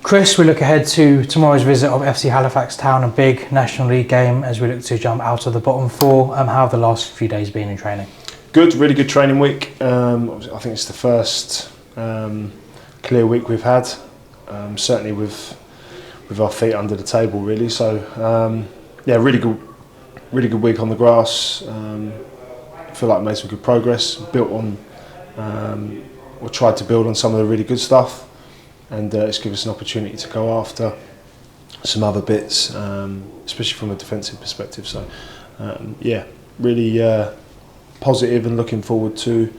Chris, we look ahead to tomorrow's visit of FC Halifax Town, a big National League game as we look to jump out of the bottom four. How have the last few days been in training? Good, really good training week. I think it's the first clear week we've had, certainly with our feet under the table really. So yeah, really good week on the grass. I feel like I made some good progress, built on or tried to build on some of the really good stuff. And it's given us an opportunity to go after some other bits, especially from a defensive perspective. So, yeah, really positive and looking forward to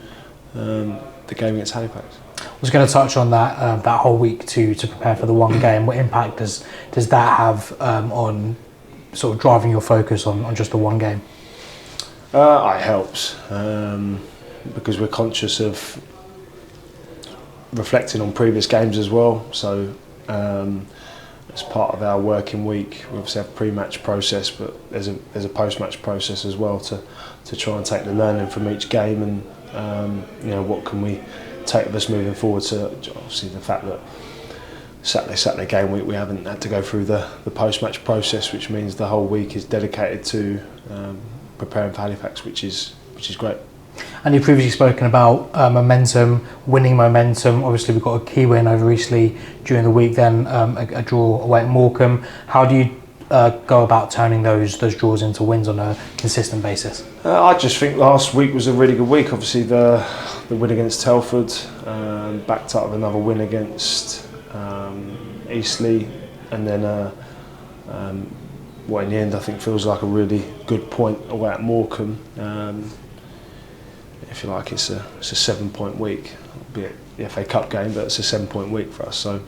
the game against Halifax. I was going to touch on that whole week to prepare for the one game. What impact does that have on sort of driving your focus on just the one game? It helps because we're conscious of reflecting on previous games as well. So as part of our working week, we obviously have a pre-match process, but there's a post-match process as well to try and take the learning from each game and you know, what can we take of us moving forward. So obviously the fact that Saturday game week we haven't had to go through the post-match process, which means the whole week is dedicated to preparing for Halifax, which is great. And you've previously spoken about momentum, winning momentum. Obviously, we've got a key win over Eastleigh during the week, then a draw away at Morecambe. How do you go about turning those draws into wins on a consistent basis? I just think last week was a really good week. Obviously, the win against Telford, backed up with another win against Eastleigh, and then what in the end I think feels like a really good point away at Morecambe. If you like, it's a 7-point week, albeit the FA Cup game, but it's a 7-point week for us. So,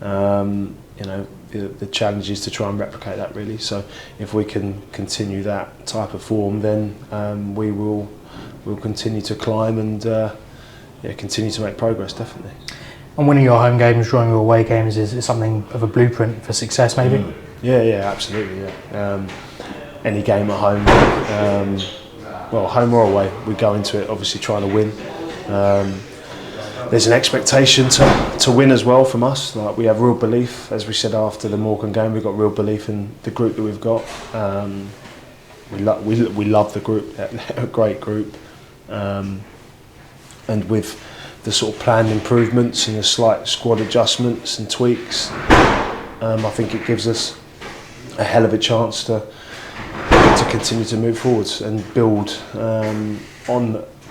you know, the challenge is to try and replicate that really. So, if we can continue that type of form, then we'll continue to climb and yeah, continue to make progress, definitely. And winning your home games, drawing your away games is something of a blueprint for success, maybe. Yeah, absolutely. Yeah, any game at home. Well, home or away, we go into it obviously trying to win. There's an expectation to win as well from us. Like, we have real belief, as we said after the Morecambe game, we've got real belief in the group that we've got. We love the group, they're a great group. And with the sort of planned improvements and the slight squad adjustments and tweaks, I think it gives us a hell of a chance to continue to move forwards and build on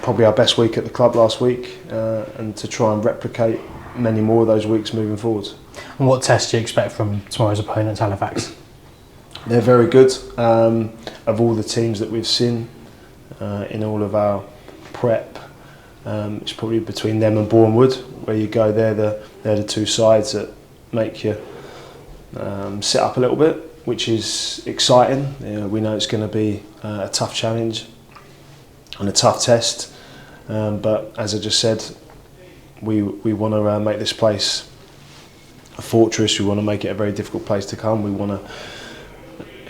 probably our best week at the club last week, and to try and replicate many more of those weeks moving forwards. And what tests do you expect from tomorrow's opponents, Halifax? They're very good. Of all the teams that we've seen in all of our prep, it's probably between them and Bournemouth, where you go, they're the two sides that make you sit up a little bit, which is exciting. You know, we know it's going to be a tough challenge and a tough test, but as I just said, we want to make this place a fortress. We want to make it a very difficult place to come. We want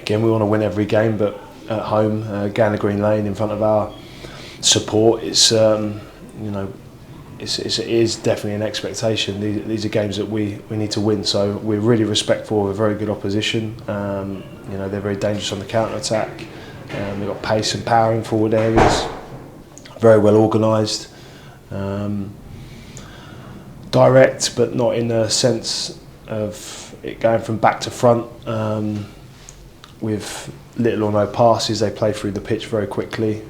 to win every game, but at home, Gander Green Lane, in front of our support, it's you know, it is definitely an expectation. These are games that we need to win, so we're really respectful of a very good opposition. You know, they're very dangerous on the counter-attack. They've got pace and power in forward areas, very well organised, direct, but not in a sense of it going from back to front. With little or no passes, they play through the pitch very quickly.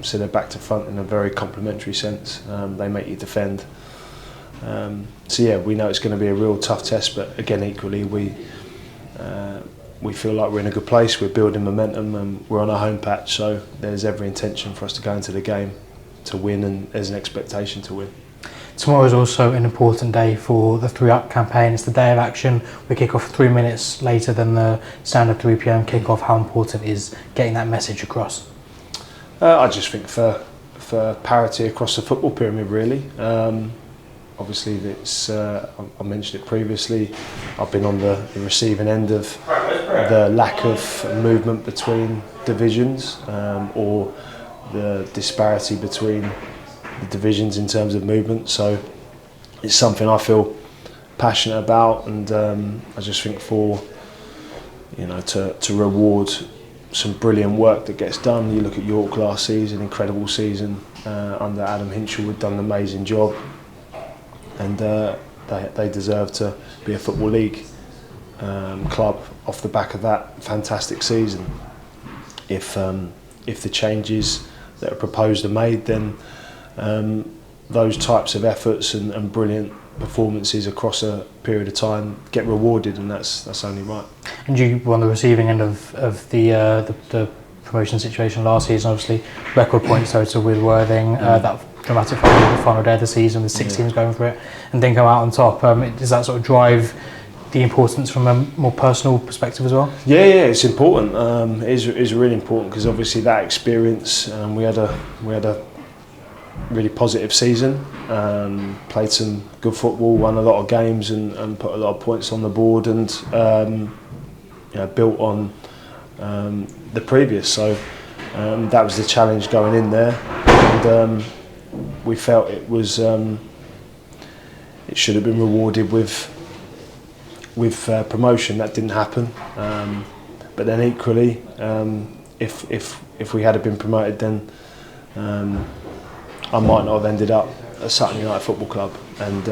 So they're back to front in a very complementary sense. They make you defend. So yeah, we know it's going to be a real tough test, but again, equally, we feel like we're in a good place. We're building momentum, and we're on our home patch. So there's every intention for us to go into the game to win, and there's an expectation to win. Tomorrow is also an important day for the 3 Up campaign. It's the day of action. We kick off 3 minutes later than the standard 3 p.m. kick-off. How important is getting that message across? I just think for parity across the football pyramid, really. Obviously, it's, I mentioned it previously, I've been on the receiving end of the lack of movement between divisions, or the disparity between the divisions in terms of movement. So it's something I feel passionate about, and I just think to reward some brilliant work that gets done. You look at York last season, incredible season under Adam Hinchell, had done an amazing job, and they deserve to be a Football League club off the back of that fantastic season. If the changes that are proposed are made, then those types of efforts and brilliant performances across a period of time get rewarded, and that's only right. And you were on the receiving end of the promotion situation last season, obviously record points total with Worthing, that dramatic final day of the season with 6 teams going for it, and then come out on top. Does that sort of drive the importance from a more personal perspective as well? Yeah, it's important. It is really important, because obviously that experience, we had a really positive season, played some good football, won a lot of games, and put a lot of points on the board, and built on the previous. So that was the challenge going in there, and we felt it should have been rewarded with promotion. That didn't happen, but then equally, if we had been promoted, then I might not have ended up at Sutton United Football Club, and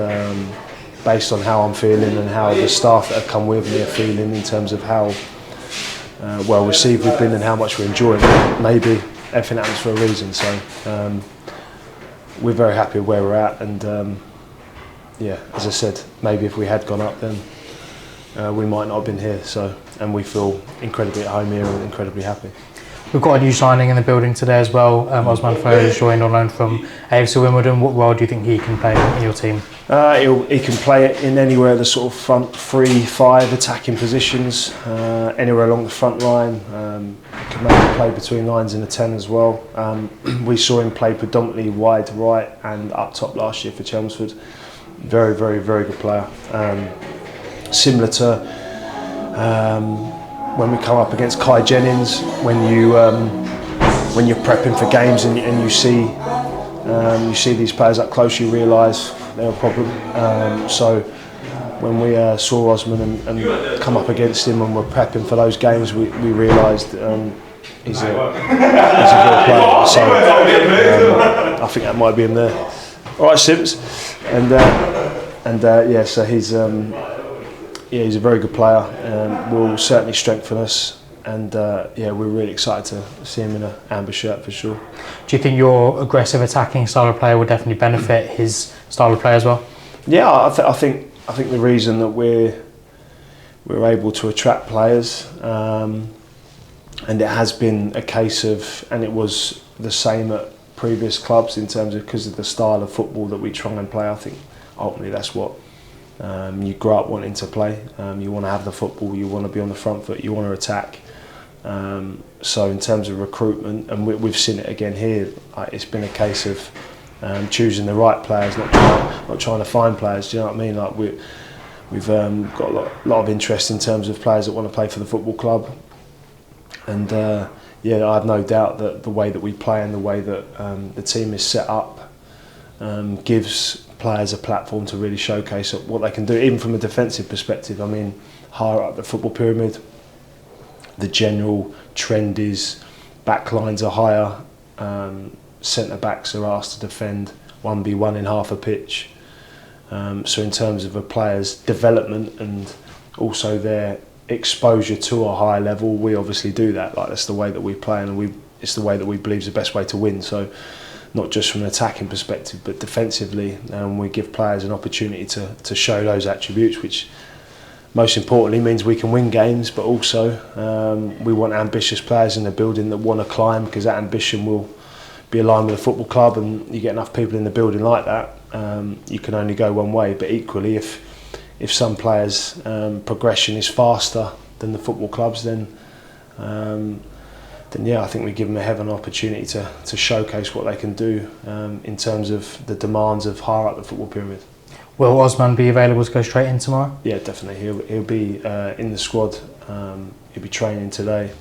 based on how I'm feeling and how the staff that have come with me are feeling in terms of how well received we've been and how much we're enjoying it, maybe everything happens for a reason. So we're very happy with where we're at, and as I said, maybe if we had gone up, then we might not have been here. So, and we feel incredibly at home here and incredibly happy. We've got a new signing in the building today as well. Osman Foe has joined on loan from AFC Wimbledon. What role do you think he can play in your team? He can play it in anywhere, the sort of front 3-5 attacking positions, anywhere along the front line. He can maybe play between lines in the 10 as well. We saw him play predominantly wide right and up top last year for Chelmsford. Very, very, very good player. Similar to when we come up against Kai Jennings, when you're prepping for games and you see these players up close, you realise they're a problem. So when we saw Osman and come up against him and we're prepping for those games, we realised he's a real player. So I think that might be him there. All right, Sims, so he's a very good player, will certainly strengthen us, and we're really excited to see him in an amber shirt for sure. Do you think your aggressive attacking style of player will definitely benefit his style of play as well? Yeah, I think the reason that we're able to attract players, and it has been a case of, and it was the same at previous clubs in terms of because of the style of football that we try and play. I think ultimately that's what you grow up wanting to play. You want to have the football, you want to be on the front foot, you want to attack. So in terms of recruitment, and we've seen it again here, it's been a case of choosing the right players, not trying to find players. Do you know what I mean? Like we've got a lot of interest in terms of players that want to play for the football club, and I have no doubt that the way that we play and the way that the team is set up gives players a platform to really showcase what they can do, even from a defensive perspective. I mean, higher up the football pyramid, the general trend is back lines are higher, centre backs are asked to defend 1v1 in half a pitch. So in terms of a player's development and also their exposure to a high level, we obviously do that. Like, that's the way that we play, and it's the way that we believe is the best way to win. So not just from an attacking perspective, but defensively, we give players an opportunity to show those attributes, which most importantly means we can win games, but also we want ambitious players in the building that want to climb, because that ambition will be aligned with the football club, and you get enough people in the building like that, you can only go one way. But equally, if some players' progression is faster than the football club's, then I think we give them a heaven opportunity to showcase what they can do in terms of the demands of higher up the football pyramid. Will Osman be available to go straight in tomorrow? Yeah, definitely. He'll be in the squad. He'll be training today,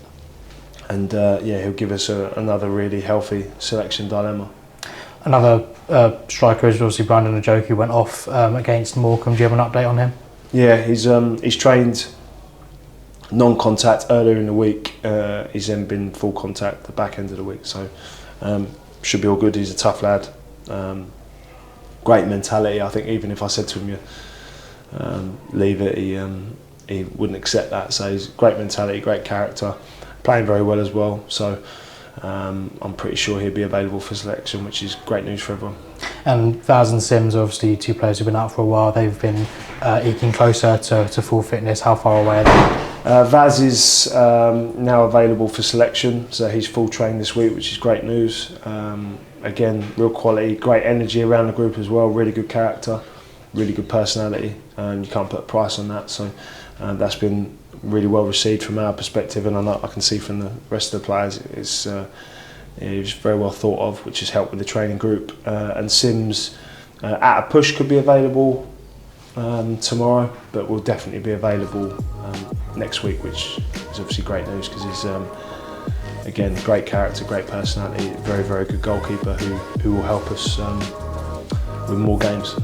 and he'll give us another really healthy selection dilemma. Another striker is obviously Brandon Ajoku, who went off against Morecambe. Do you have an update on him? Yeah, he's trained non-contact earlier in the week. He's then been full contact the back end of the week, so should be all good. He's a tough lad, great mentality. I think even if I said to him, leave it, he wouldn't accept that. So he's great mentality, great character, playing very well as well. So I'm pretty sure he'll be available for selection, which is great news for everyone. And Vaz and Sims, obviously two players who've been out for a while, they've been eking closer to full fitness. How far away are they? Vaz is now available for selection, so he's full trained this week, which is great news. Again, real quality, great energy around the group as well, really good character, really good personality, and you can't put a price on that. So that's been really well received from our perspective, and I can see from the rest of the players it was very well thought of, which has helped with the training group. And Sims, at a push, could be available tomorrow, but will definitely be available next week, which is obviously great news because he's again great character, great personality, very very good goalkeeper who will help us with more games.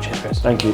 Cheers, Chris. Thank you.